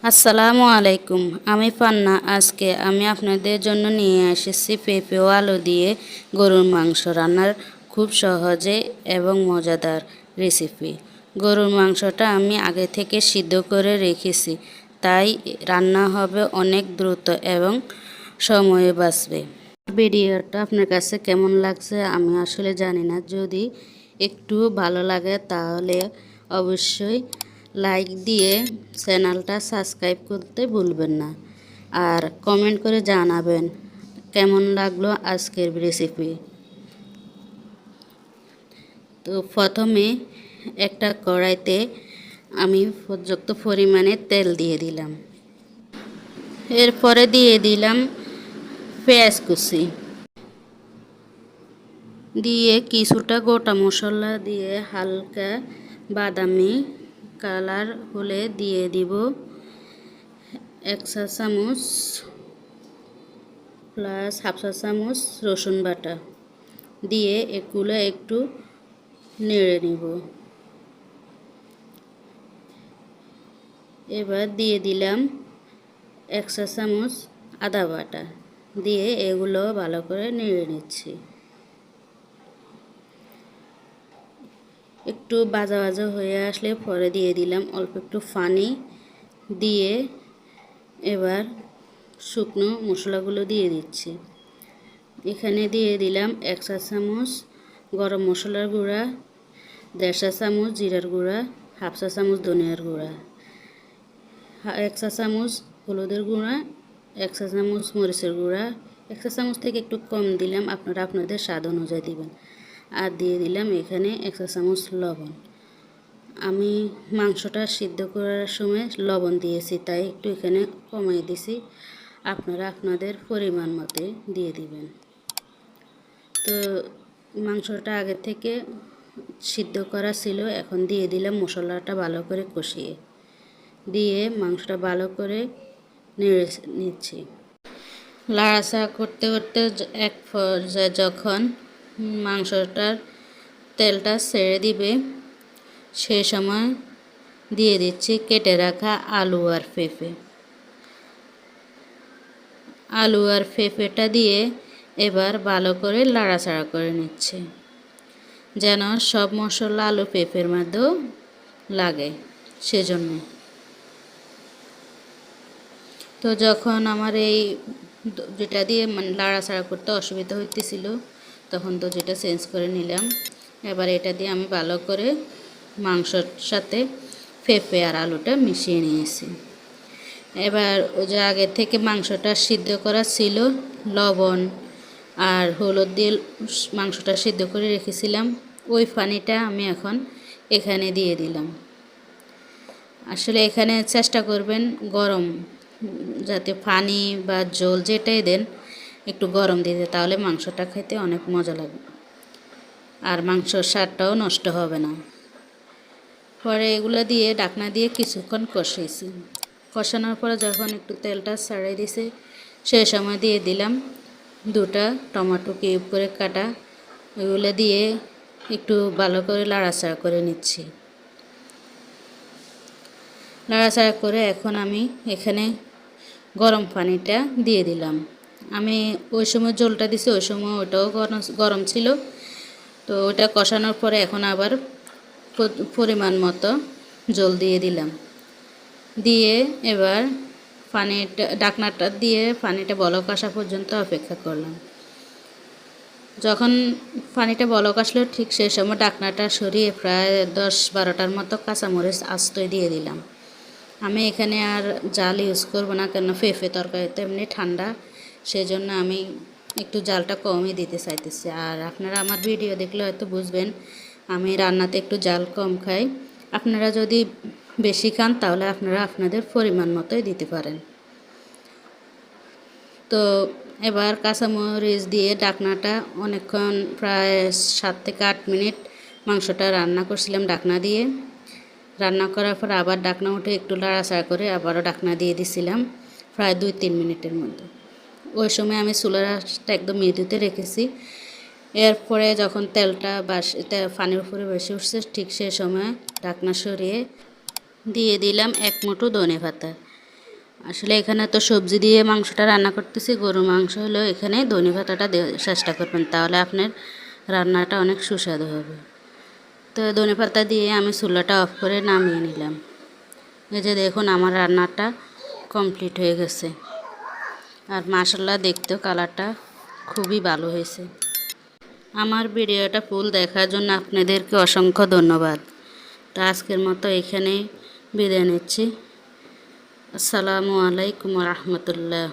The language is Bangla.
আসসালামু আলাইকুম। আমি পান্না। আজকে আমি আপনাদের জন্য নিয়ে এসেছি পেঁপে ও আলু দিয়ে গরুর মাংস রান্নার খুব সহজে এবং মজাদার রেসিপি। গরুর মাংসটা আমি আগে থেকে সিদ্ধ করে রেখেছি, তাই রান্না হবে অনেক দ্রুত এবং সময় বাঁচবে। ভিডিওটা আপনার কাছে কেমন লাগছে আমি আসলে জানি না। যদি একটু ভালো লাগে তাহলে অবশ্যই লাইক দিয়ে চ্যানেলটা সাবস্ক্রাইব করতে ভুলবেন না, আর কমেন্ট করে জানাবেন কেমন লাগলো আজকের রেসিপি। তো প্রথমে একটা কড়াইতে আমি পর্যাপ্ত পরিমাণে তেল দিয়ে দিলাম। এরপরে দিয়ে দিলাম পেঁয়াজ কুচি, দিয়ে কিছুটা গোটা মশলা দিয়ে হালকা বাদামি কালার হলে দিয়ে দিব 1 চা চামচ প্লাস হাফ চা চামচ রসুন বাটা, দিয়ে এগুলো একটু নেড়ে নিব। এবার দিয়ে দিলাম 1 চা চামচ আদা বাটা, দিয়ে এগুলো ভালো করে নেড়ে নিচ্ছি। একটু ভাজা ভাজা হয়ে আসলে পরে দিয়ে দিলাম অল্প একটু পানি, দিয়ে এবার শুকনো মশলাগুলো দিয়ে দিচ্ছি। এখানে দিয়ে দিলাম 1 চা চামচ গরম মশলার গুঁড়া, 1.5 চা চামচ জিরার গুঁড়া, হাফ চা চামচ ধনিয়ার গুঁড়া, 1 চা চামচ হলুদের গুঁড়া, 1 চা চামচ মরিচের গুঁড়া, 1 চা চামচ থেকে একটু কম দিলাম, আপনারা আপনাদের স্বাদ অনুযায়ী দিবেন। আর দিয়ে দিলাম এখানে 1 চা চামচ লবণ। আমি মাংসটা সিদ্ধ করার সময় লবণ দিয়েছি, তাই একটু এখানে কমিয়ে দিছি, আপনারা আপনাদের পরিমাণ মতো দিয়ে দিবেন। তো মাংসটা আগে থেকে সিদ্ধ করা ছিল, এখন দিয়ে দিলাম মশলাটা ভালো করে কষিয়ে, দিয়ে মাংসটা ভালো করে নেড়ে নিচ্ছি। লাড়াচাড়া করতে করতে এক পর্যায়ে যখন মাংসটার তেলটা ছেড়ে দিবে, সেই সময় দিয়ে দিচ্ছি কেটে রাখা আলু আর পেঁপে। আলু আর পেঁপেটা দিয়ে এবার ভালো করে লাড়াচাড়া করে নিচ্ছি, যেন সব মশলা আলু পেঁপের মধ্যেও লাগে সেজন্য। তো যখন আমার এই যেটা দিয়ে লাড়াচাড়া করতে অসুবিধা হইতেছিল, তখন তো যেটা চেঞ্জ করে নিলাম। এবার এটা দিয়ে আমি ভালো করে মাংসর সাথে পেঁপে আর আলুটা মিশিয়ে নিয়েছি। এবার ওই যে আগে থেকে মাংসটা সিদ্ধ করা ছিল, লবণ আর হলুদ দিয়ে মাংসটা সিদ্ধ করে রেখেছিলাম, ওই পানিটা আমি এখন এখানে দিয়ে দিলাম। আসলে এখানে চেষ্টা করবেন গরম, যাতে পানি বা জল যেটাই দেন একটু গরম দিতে, তাহলে মাংসটা খেতে অনেক মজা লাগবে আর মাংসর স্বাদটাও নষ্ট হবে না। পরে এগুলো দিয়ে ঢাকনা দিয়ে কিছুক্ষণ কষিয়েছি। কষানোর পরে যখন একটু তেলটা ছাড়িয়ে দিছে, সেই সময় দিয়ে দিলাম 2টা টমেটো কিউব করে কাটা, ওইগুলো দিয়ে একটু ভালো করে লাড়াচাড়া করে নিচ্ছি। নাড়াচাড়া করে এখন আমি এখানে গরম পানিটা দিয়ে দিলাম। আমি ওই সময় জলটা দিছি, ওই সময় ওটাও গরম ছিল। তো ওটা কষানোর পরে এখন আবার পরিমাণ মতো জল দিয়ে দিলাম, দিয়ে এবার পানিটা ঢাকনাটা দিয়ে পানিটা বলক আসা পর্যন্ত অপেক্ষা করলাম। যখন পানিটা বলক আসলো ঠিক সেই সময় ঢাকনাটা সরিয়ে প্রায় 10-12টার মতো কাঁচামরিচ আস্তই দিয়ে দিলাম। আমি এখানে আর জাল ইউজ করব না, কেন পেঁপে তরকারিতে এমনি ঠান্ডা, সেজন্য আমি একটু জালটা কমই দিতে চাইতেছি। আর আপনারা আমার ভিডিও দেখলে হয়তো বুঝবেন আমি রান্নাতে একটু জাল কম খাই। আপনারা যদি বেশি খান তাহলে আপনারা আপনাদের পরিমাণ মতোই দিতে পারেন। তো এবার কাঁচামরিচ দিয়ে ঢাকনাটা অনেকক্ষণ প্রায় 7 থেকে 8 মিনিট মাংসটা রান্না করছিলাম ঢাকনা দিয়ে। রান্না করার পর আবার ঢাকনা উঠে একটু লাড়াচাড়া করে আবারও ঢাকনা দিয়ে দিছিলাম প্রায় 2-3 মিনিটের মধ্যে। ওই সময় আমি চুলার আঁচটা একদম মৃদুতে রেখেছি। এরপরে যখন তেলটা পানির উপরে বেশি উঠছে, ঠিক সেই সময় ঢাকনা সরিয়ে দিয়ে দিলাম 1 মুঠো ধনেপাতা, আসলে এখানে তো সবজি দিয়ে মাংসটা রান্না করতেছি, গরু মাংস হলেও এখানে ধনেপাতাটা দেওয়ার চেষ্টা করবেন, তাহলে আপনার রান্নাটা অনেক সুস্বাদু হবে। তো ধনেপাতা দিয়ে আমি চুলাটা অফ করে নামিয়ে নিলাম। এই যে দেখুন আমার রান্নাটা কমপ্লিট হয়ে গেছে, আর মাশাআল্লাহ দেখতেও কালারটা খুবই ভালো হয়েছে। আমার ভিডিওটা ফুল দেখার জন্য আপনাদেরকে অসংখ্য ধন্যবাদ। তো আজকের মতো এখানেই বিদায় নিচ্ছি। আসসালামু আলাইকুম রহমতুল্লাহ।